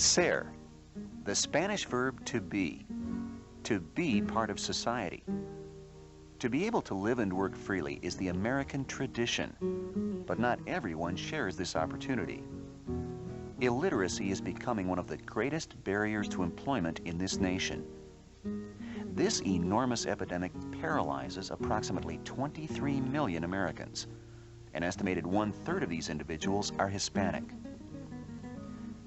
Ser, the Spanish verb to be part of society. To be able to live and work freely is the American tradition, but not everyone shares this opportunity. Illiteracy is becoming one of the greatest barriers to employment in this nation. This enormous epidemic paralyzes approximately 23 million Americans. An estimated 1/3 of these individuals are Hispanic.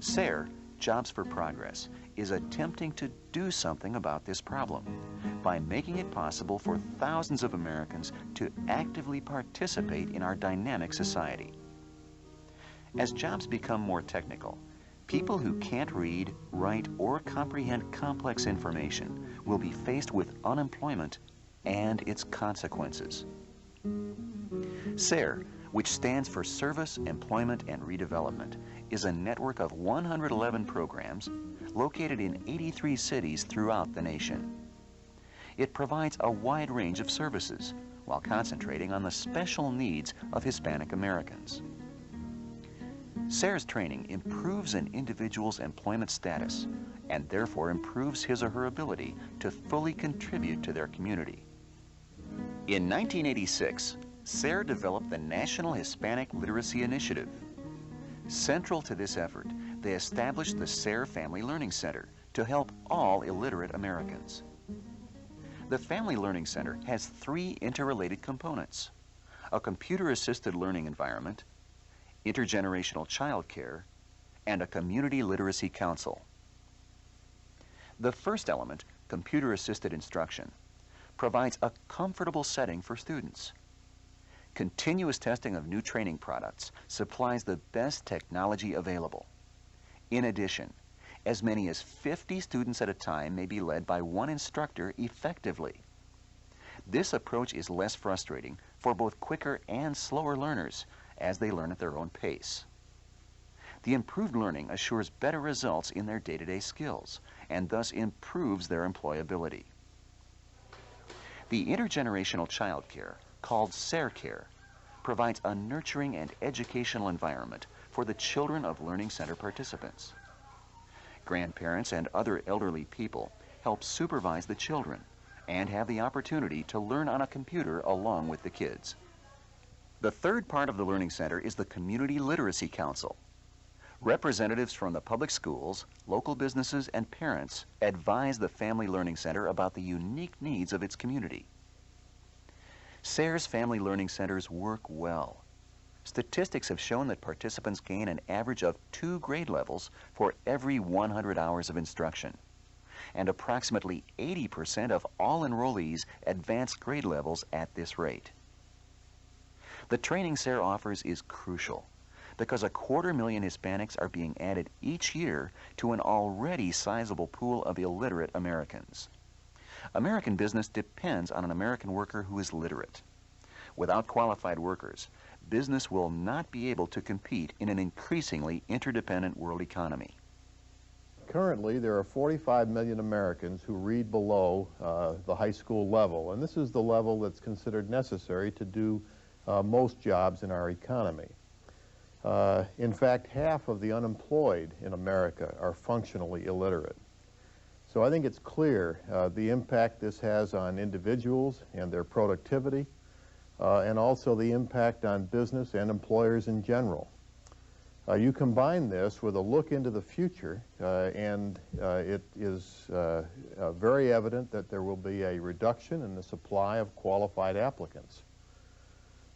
SER, Jobs for Progress, is attempting to do something about this problem by making it possible for thousands of Americans to actively participate in our dynamic society. As jobs become more technical, people who can't read, write, or comprehend complex information will be faced with unemployment and its consequences. SER, which stands for Service, Employment, and Redevelopment, is a network of 111 programs located in 83 cities throughout the nation. It provides a wide range of services while concentrating on the special needs of Hispanic Americans. SER's training improves an individual's employment status and therefore improves his or her ability to fully contribute to their community. In 1986, SER developed the National Hispanic Literacy Initiative. Central to this effort, they established the SER Family Learning Center to help all illiterate Americans. The Family Learning Center has 3 interrelated components: a computer-assisted learning environment, intergenerational child care, and a community literacy council. The first element, computer-assisted instruction, provides a comfortable setting for students. Continuous testing of new training products supplies the best technology available. In addition, as many as 50 students at a time may be led by one instructor effectively. This approach is less frustrating for both quicker and slower learners as they learn at their own pace. The improved learning assures better results in their day-to-day skills and thus improves their employability. The intergenerational child care, called SER Care, provides a nurturing and educational environment for the children of Learning Center participants. Grandparents and other elderly people help supervise the children and have the opportunity to learn on a computer along with the kids. The third part of the Learning Center is the Community Literacy Council. Representatives from the public schools, local businesses, and parents advise the Family Learning Center about the unique needs of its community. SER's Family Learning Centers work well. Statistics have shown that participants gain an average of 2 grade levels for every 100 hours of instruction, and approximately 80% of all enrollees advance grade levels at this rate. The training SER offers is crucial because 250,000 Hispanics are being added each year to an already sizable pool of illiterate Americans. American business depends on an American worker who is literate. Without qualified workers, business will not be able to compete in an increasingly interdependent world economy. Currently, there are 45 million Americans who read below the high school level, and this is the level that's considered necessary to do most jobs in our economy. In fact, half of the unemployed in America are functionally illiterate. So I think it's clear the impact this has on individuals and their productivity, and also the impact on business and employers in general. You combine this with a look into the future, and it is very evident that there will be a reduction in the supply of qualified applicants.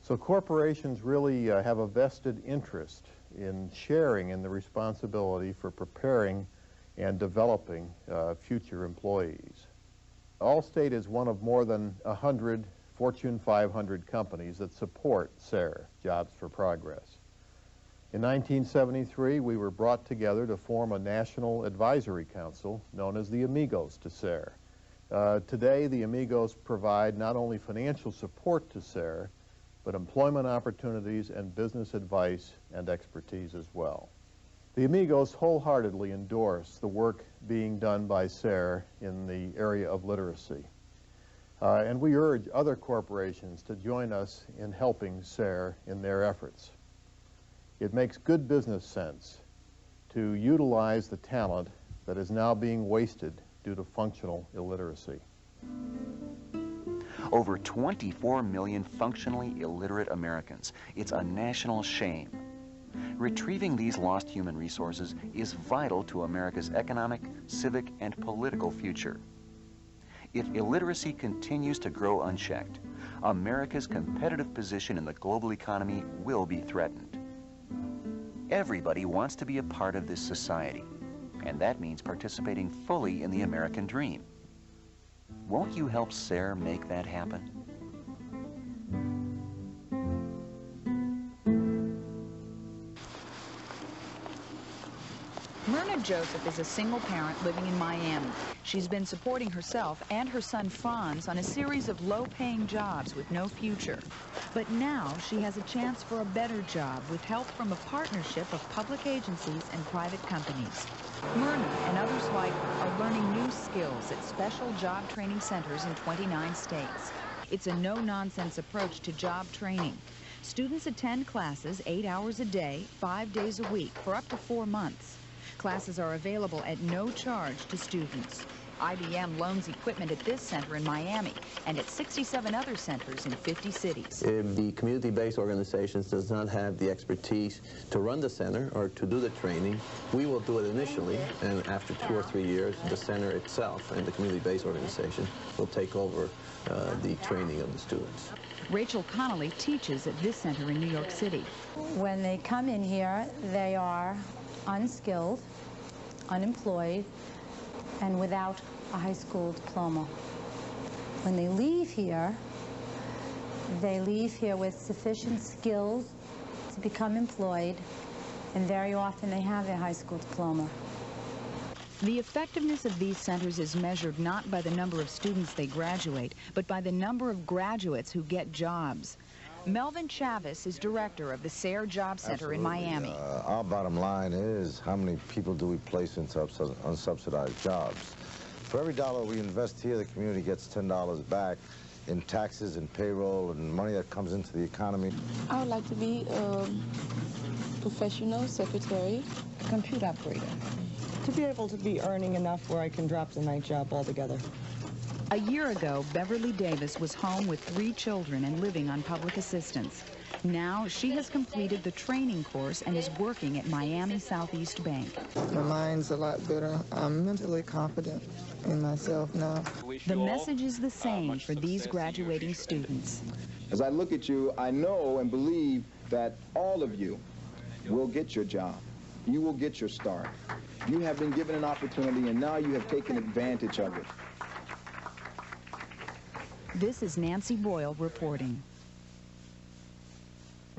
So corporations really have a vested interest in sharing in the responsibility for preparing and developing future employees. Allstate is one of more than 100 Fortune 500 companies that support SER, Jobs for Progress. In 1973, we were brought together to form a national advisory council known as the Amigos to SER. Today, the Amigos provide not only financial support to SER, but employment opportunities and business advice and expertise as well. The Amigos wholeheartedly endorse the work being done by SER in the area of literacy. And we urge other corporations to join us in helping SER in their efforts. It makes good business sense to utilize the talent that is now being wasted due to functional illiteracy. Over 24 million functionally illiterate Americans. It's a national shame. Retrieving these lost human resources is vital to America's economic, civic, and political future. If illiteracy continues to grow unchecked, America's competitive position in the global economy will be threatened. Everybody wants to be a part of this society, and that means participating fully in the American dream. Won't you help SARE make that happen? Myrna Joseph is a single parent living in Miami. She's been supporting herself and her son Franz on a series of low-paying jobs with no future. But now she has a chance for a better job with help from a partnership of public agencies and private companies. Myrna and others like her are learning new skills at special job training centers in 29 states. It's a no-nonsense approach to job training. Students attend classes 8 hours a day, 5 days a week for up to 4 months. Classes are available at no charge to students. IBM loans equipment at this center in Miami and at 67 other centers in 50 cities. If the community-based organizations does not have the expertise to run the center or to do the training, we will do it initially, and after 2 or 3 years, the center itself and the community-based organization will take over the training of the students. Rachel Connolly teaches at this center in New York City. When they come in here, they are unskilled, unemployed, and without a high school diploma. When they leave here with sufficient skills to become employed, and very often they have their high school diploma. The effectiveness of these centers is measured not by the number of students they graduate, but by the number of graduates who get jobs. Melvin Chavez is director of the SARE Job Center in Miami. Our bottom line is how many people do we place into unsubsidized jobs. For every dollar we invest here, the community gets $10 back in taxes and payroll and money that comes into the economy. I would like to be a professional secretary, computer operator, to be able to be earning enough where I can drop the night job altogether. A year ago, Beverly Davis was home with 3 children and living on public assistance. Now she has completed the training course and is working at Miami Southeast Bank. My mind's a lot better. I'm mentally confident in myself now. The message is the same for these graduating students. As I look at you, I know and believe that all of you will get your job. You will get your start. You have been given an opportunity, and now you have taken advantage of it. This is Nancy Boyle reporting.